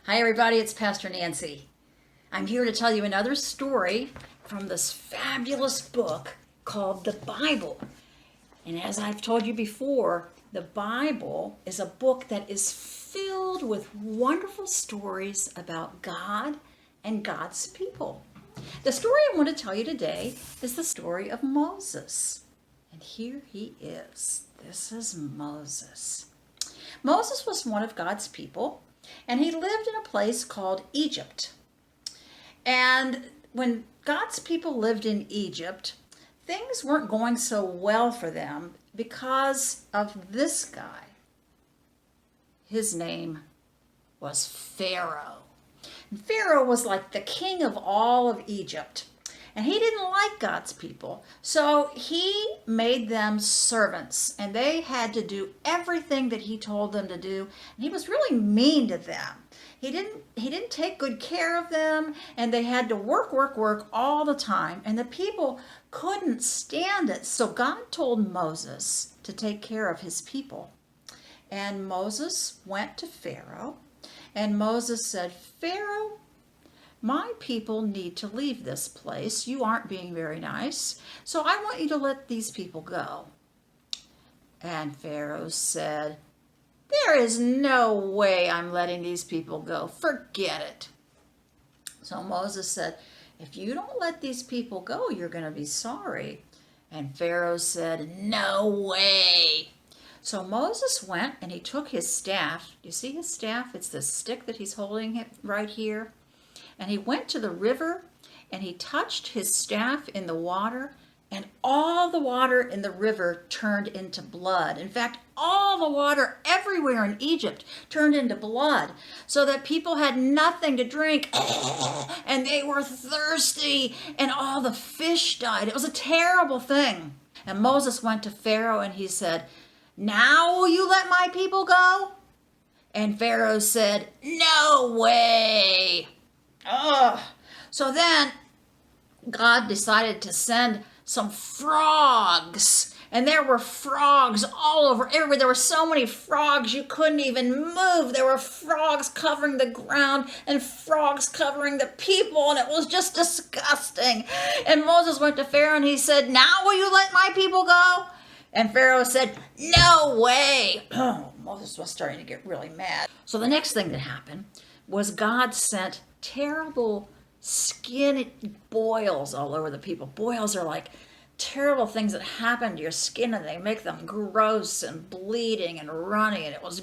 Hi everybody, it's Pastor Nancy. I'm here to tell you another story from this fabulous book called the Bible. And as I've told you before, the Bible is a book that is filled with wonderful stories about God and God's people. The story I want to tell you today is the story of Moses. And here he is. This is Moses. Moses was one of God's people, and he lived in a place called Egypt. And when God's people lived in Egypt, things weren't going so well for them because of this guy. His name was Pharaoh. And Pharaoh was like the king of all of Egypt. And he didn't like God's people, so he made them servants, and they had to do everything that he told them to do. And he was really mean to them. He didn't take good care of them, and they had to work all the time. And the people couldn't stand it. So God told Moses to take care of his people. And Moses went to Pharaoh, and Moses said, "Pharaoh, my people need to leave this place. You aren't being very nice, so I want you to let these people go." And Pharaoh said, "There is no way I'm letting these people go. Forget it." So Moses said, "If you don't let these people go, you're going to be sorry." And Pharaoh said, "No way." So Moses went and he took his staff. You see his staff? It's the stick that he's holding right here. And he went to the river and he touched his staff in the water, and all the water in the river turned into blood. In fact, all the water everywhere in Egypt turned into blood, so that people had nothing to drink and they were thirsty, and all the fish died. It was a terrible thing. And Moses went to Pharaoh and he said, "Now will you let my people go?" And Pharaoh said, "No way." Ugh. So then God decided to send some frogs, and there were frogs all over everywhere. There were so many frogs you couldn't even move. There were frogs covering the ground and frogs covering the people, and it was just disgusting. And Moses went to Pharaoh and he said, "Now will you let my people go?" And Pharaoh said, "No way." Oh, Moses was starting to get really mad. So the next thing that happened was God sent terrible skin boils all over the people. Boils are like terrible things that happen to your skin, and they make them gross and bleeding and runny, and it was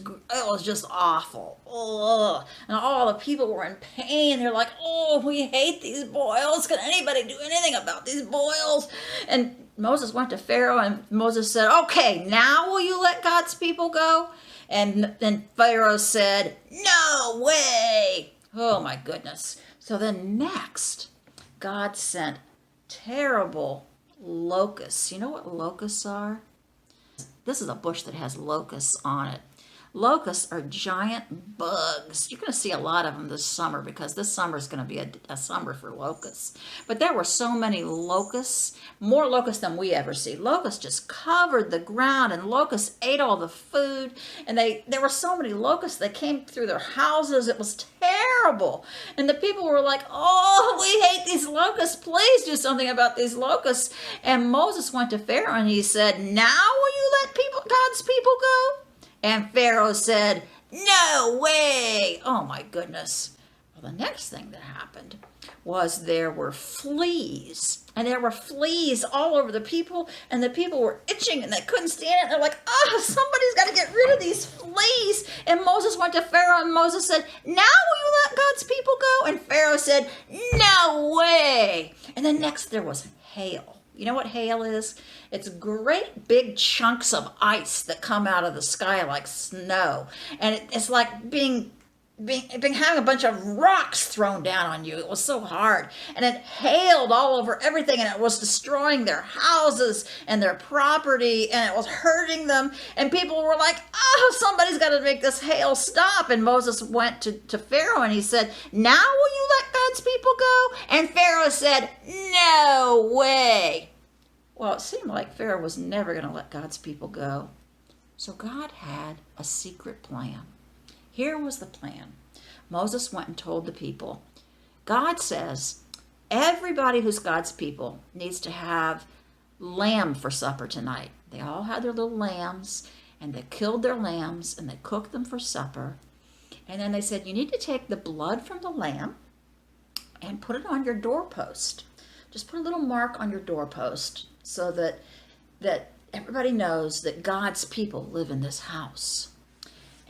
just awful. Ugh. And all the people were in pain. They're like, "Oh, we hate these boils. Can anybody do anything about these boils?" And Moses went to Pharaoh, and Moses said, "Okay, now will you let God's people go?" And then Pharaoh said, "No way." Oh my goodness. So then next, God sent terrible locusts. You know what locusts are? This is a bush that has locusts on it. Locusts are giant bugs. You're going to see a lot of them this summer, because this summer is going to be a summer for locusts. But there were so many locusts, more locusts than we ever see. Locusts just covered the ground, and locusts ate all the food. And there were so many locusts, they came through their houses. It was terrible. And the people were like, "Oh, we hate these locusts. Please do something about these locusts." And Moses went to Pharaoh and he said, "Now will you let God's people go?" And Pharaoh said, "No way." Oh my goodness. Well, the next thing that happened was there were fleas. And there were fleas all over the people, and the people were itching and they couldn't stand it. They're like, "Oh, somebody's got to get rid of these fleas." And Moses went to Pharaoh and Moses said, "Now will you let God's people go?" And Pharaoh said, "No way." And then next there was hail. You know what hail is? It's great big chunks of ice that come out of the sky like snow. And it's like having a bunch of rocks thrown down on you. It was so hard. And it hailed all over everything, and it was destroying their houses and their property, and it was hurting them. And people were like, "Oh, somebody's got to make this hail stop." And Moses went to Pharaoh and he said, "Now will you let God's people go?" And Pharaoh said, "No way." Well, it seemed like Pharaoh was never going to let God's people go. So God had a secret plan. Here was the plan. Moses went and told the people, God says everybody who's God's people needs to have lamb for supper tonight. They all had their little lambs, and they killed their lambs, and they cooked them for supper. And then they said, you need to take the blood from the lamb and put it on your doorpost. Just put a little mark on your doorpost so that everybody knows that God's people live in this house.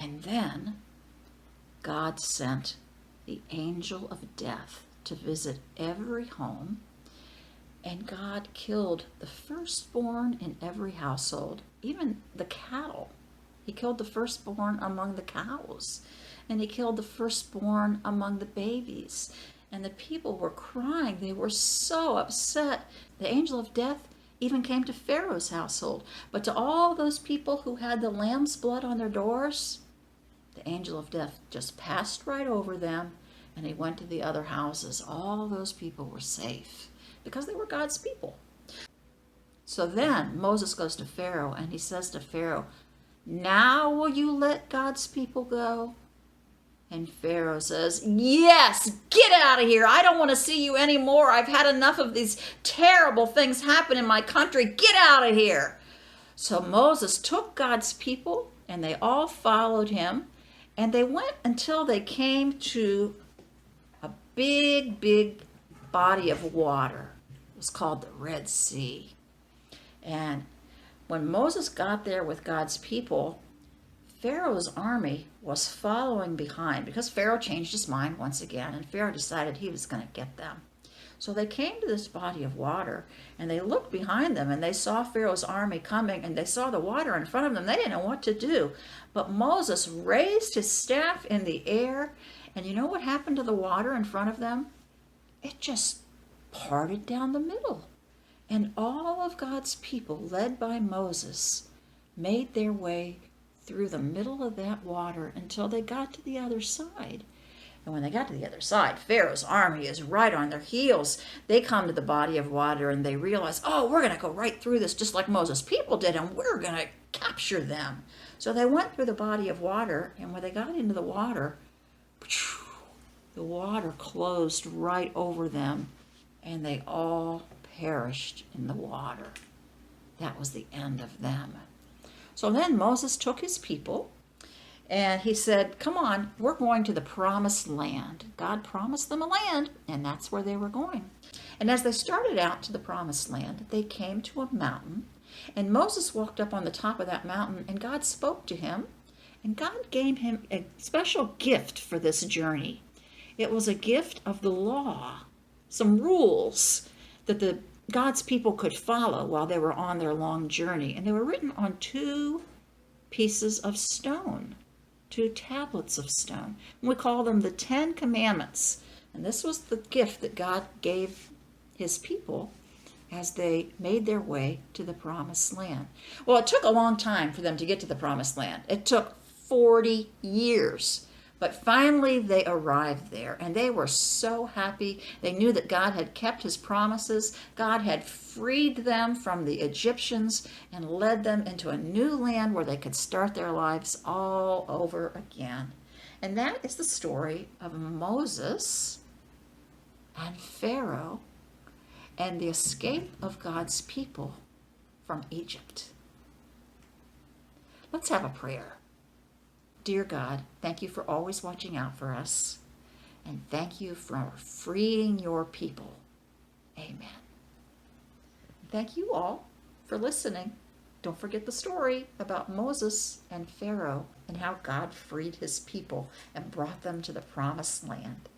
And then God sent the angel of death to visit every home, and God killed the firstborn in every household, even the cattle. He killed the firstborn among the cows, and he killed the firstborn among the babies. And the people were crying. They were so upset. The angel of death even came to Pharaoh's household. But to all those people who had the lamb's blood on their doors, the angel of death just passed right over them, and he went to the other houses. All those people were safe because they were God's people. So then Moses goes to Pharaoh, and he says to Pharaoh, now will you let God's people go? And Pharaoh says, yes, get out of here. I don't want to see you anymore. I've had enough of these terrible things happen in my country. Get out of here. So Moses took God's people, and they all followed him, and they went until they came to a big, big body of water. It was called the Red Sea. And when Moses got there with God's people, Pharaoh's army was following behind because Pharaoh changed his mind once again, and Pharaoh decided he was going to get them. So they came to this body of water, and they looked behind them, and they saw Pharaoh's army coming, and they saw the water in front of them. They didn't know what to do. But Moses raised his staff in the air, and you know what happened to the water in front of them? It just parted down the middle. And all of God's people, led by Moses, made their way through the middle of that water until they got to the other side. And when they got to the other side, Pharaoh's army is right on their heels. They come to the body of water, and they realize, oh, we're going to go right through this just like Moses' people did, and we're going to capture them. So they went through the body of water, and when they got into the water closed right over them, and they all perished in the water. That was the end of them. So then Moses took his people, and he said, come on, we're going to the promised land. God promised them a land, and that's where they were going. And as they started out to the promised land, they came to a mountain, and Moses walked up on the top of that mountain, and God spoke to him, and God gave him a special gift for this journey. It was a gift of the law, some rules that God's people could follow while they were on their long journey. And they were written on 2 pieces of stone, 2 tablets of stone. And we call them the 10 Commandments. And this was the gift that God gave his people as they made their way to the promised land. Well, it took a long time for them to get to the promised land. It took 40 years. But finally they arrived there, and they were so happy. They knew that God had kept his promises. God had freed them from the Egyptians and led them into a new land where they could start their lives all over again. And that is the story of Moses and Pharaoh and the escape of God's people from Egypt. Let's have a prayer. Dear God, thank you for always watching out for us, and thank you for freeing your people. Amen. Thank you all for listening. Don't forget the story about Moses and Pharaoh and how God freed his people and brought them to the promised land.